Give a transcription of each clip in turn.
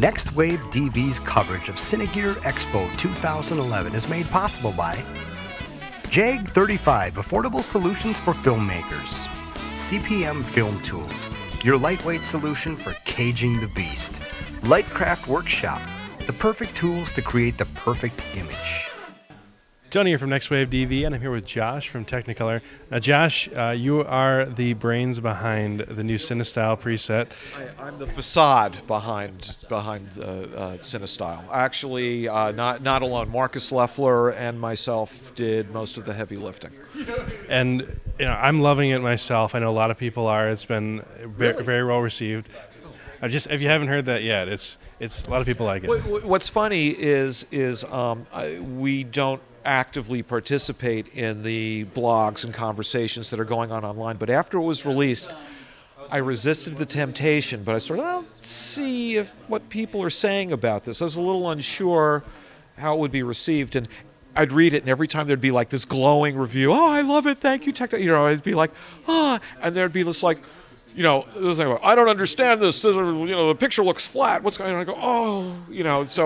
Next Wave DV's coverage of Cine Gear Expo 2011 is made possible by JAG 35 Affordable Solutions for Filmmakers, CPM Film Tools, your lightweight solution for caging the beast, Lightcraft Workshop, the perfect tools to create the perfect image. Tony here from Next Wave DV, and I'm here with Josh from Technicolor. Now, Josh, you are the brains behind the new CineStyle preset. I'm the facade behind CineStyle. Actually, not alone. Marcus Leffler and myself did most of the heavy lifting. And I'm loving it myself. I know a lot of people are. It's been very well received. If you haven't heard that yet, it's a lot of people like it. What's funny is we don't actively participate in the blogs and conversations that are going on online, but after it was released, I resisted the temptation, but I sort of, let's see what people are saying about this. I was a little unsure how it would be received, and I'd read it, and every time there'd be like this glowing review, oh, I love it, thank you, I'd be like, and there'd be this like, I don't understand this. The picture looks flat. What's going on? I go, it's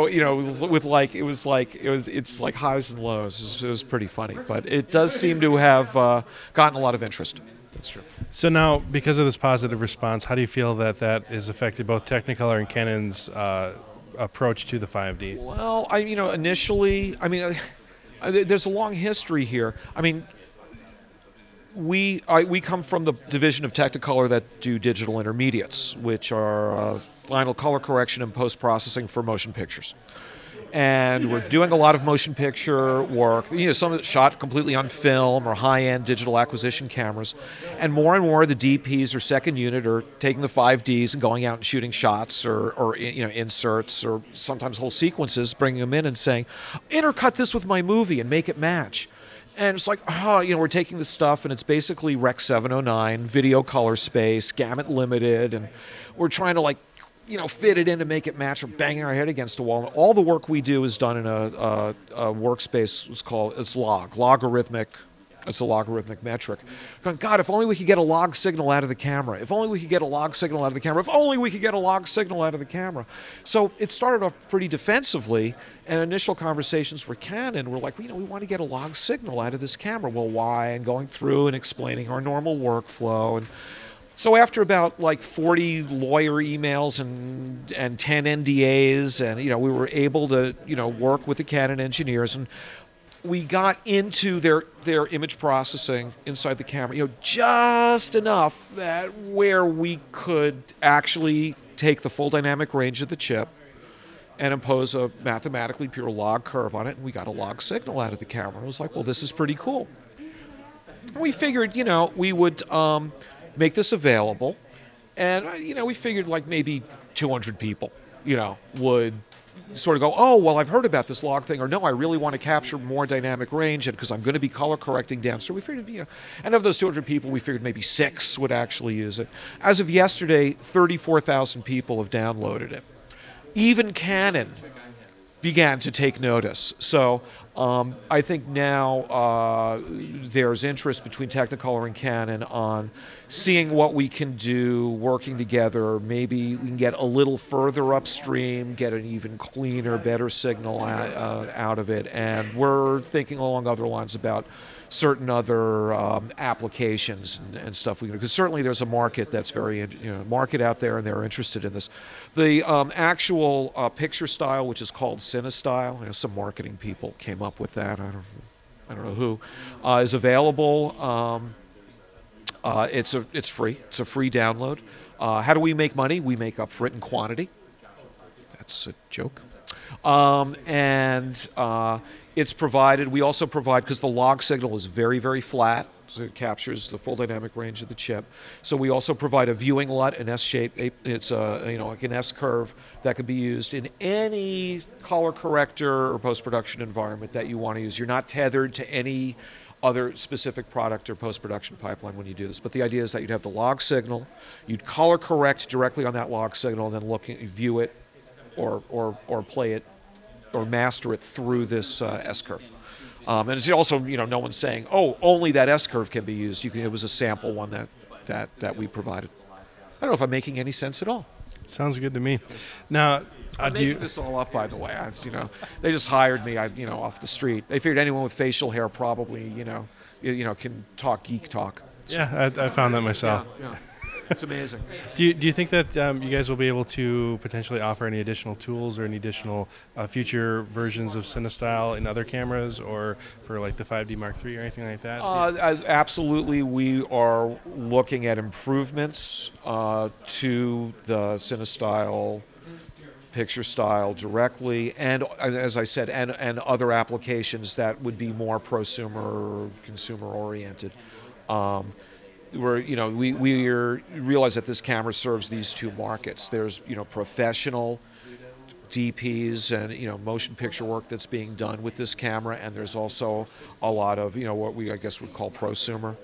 like highs and lows. It was pretty funny, but it does seem to have gotten a lot of interest. That's true. So now, because of this positive response, how do you feel that has affected both Technicolor and Canon's approach to the 5D? Well, initially, there's a long history here. We come from the division of Technicolor that do digital intermediates, which are final color correction and post-processing for motion pictures. And we're doing a lot of motion picture work, some of it shot completely on film or high-end digital acquisition cameras. And more the DPs or second unit are taking the 5Ds and going out and shooting shots or inserts or sometimes whole sequences, bringing them in and saying, intercut this with my movie and make it match. And it's like, we're taking this stuff, and it's basically Rec 709, video color space, gamut limited, and we're trying to fit it in to make it match. We're banging our head against a wall. And all the work we do is done in a workspace. It's logarithmic. It's a logarithmic metric. Going, God, if only we could get a log signal out of the camera. If only we could get a log signal out of the camera. If only we could get a log signal out of the camera. So it started off pretty defensively, and initial conversations with Canon were like, we want to get a log signal out of this camera. Well, why? And going through and explaining our normal workflow. And so after about 40 lawyer emails and 10 NDAs, and we were able to work with the Canon engineers, and we got into their image processing inside the camera, just enough that where we could actually take the full dynamic range of the chip and impose a mathematically pure log curve on it, and we got a log signal out of the camera. It was like, well, this is pretty cool. And we figured, we would make this available, and we figured maybe 200 people, would sort of go, oh, well, I've heard about this log thing, or no, I really want to capture more dynamic range, and because I'm going to be color correcting down. So we figured, and of those 200 people, we figured maybe 6 would actually use it. As of yesterday, 34,000 people have downloaded it. Even Canon began to take notice. So I think now there's interest between Technicolor and Canon on seeing what we can do, working together. Maybe we can get a little further upstream, get an even cleaner, better signal out of it. And we're thinking along other lines about certain other applications and stuff. Because certainly there's a market that's market out there, and they're interested in this. The actual picture style, which is called CineStyle, some marketing people came up with that. I don't know who, is available. It's free. It's a free download. How do we make money? We make up for it in quantity. That's a joke. It's provided. We also provide, because the log signal is very, very flat, so it captures the full dynamic range of the chip. So we also provide a viewing LUT, an S-shape. It's like an S-curve that can be used in any color corrector or post-production environment that you want to use. You're not tethered to any other specific product or post-production pipeline when you do this. But the idea is that you'd have the log signal, you'd color correct directly on that log signal, and then view it or play it or master it through this S-curve. And it's also, no one's saying, oh, only that S-curve can be used. It was a sample one that we provided. I don't know if I'm making any sense at all. Sounds good to me. Now, I'm making this all up, by the way. They just hired me, off the street. They figured anyone with facial hair probably, can talk geek talk. Yeah, I found that myself. Yeah. It's amazing. Do you think that you guys will be able to potentially offer any additional tools or any additional future versions of CineStyle in other cameras, or for like the 5D Mark III or anything like that? Absolutely, we are looking at improvements to the CineStyle picture style directly, and as I said, and other applications that would be more prosumer, consumer oriented. We realize that this camera serves these two markets. There's professional DPs and motion picture work that's being done with this camera, and there's also a lot of what we I guess would call prosumer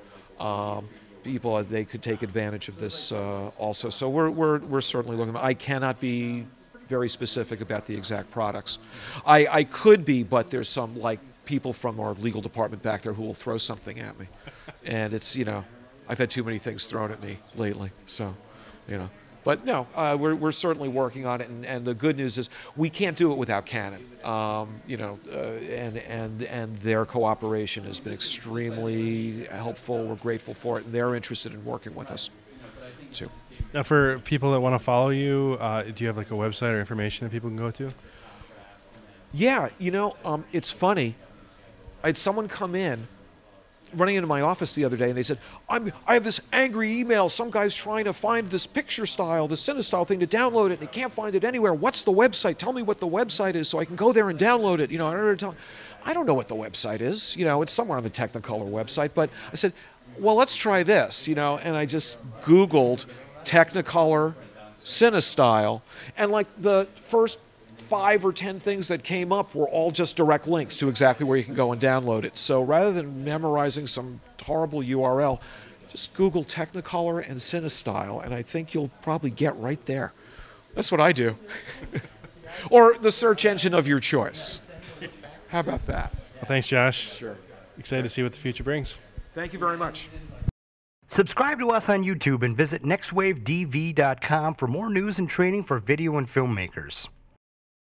people. They could take advantage of this also. So we're certainly looking. I cannot be very specific about the exact products. I could be, but there's some people from our legal department back there who will throw something at me, and it's I've had too many things thrown at me lately, so, But no, we're certainly working on it, and the good news is we can't do it without Canon. And their cooperation has been extremely helpful. We're grateful for it, and they're interested in working with us, too. Now, for people that want to follow you, do you have a website or information that people can go to? Yeah, it's funny. I had someone come in, running into my office the other day, and they said, I have this angry email. Some guy's trying to find this picture style, the CineStyle thing, to download it, and he can't find it anywhere. What's the website? Tell me what the website is so I can go there and download it. I don't know what the website is. It's somewhere on the Technicolor website. But I said, well, let's try this, and I just Googled Technicolor CineStyle, and the first 5 or 10 things that came up were all just direct links to exactly where you can go and download it. So rather than memorizing some horrible URL, just Google Technicolor and CineStyle, and I think you'll probably get right there. That's what I do. Or the search engine of your choice. How about that? Well, thanks, Josh. Sure. Excited to see what the future brings. Thank you very much. Subscribe to us on YouTube and visit nextwavedv.com for more news and training for video and filmmakers.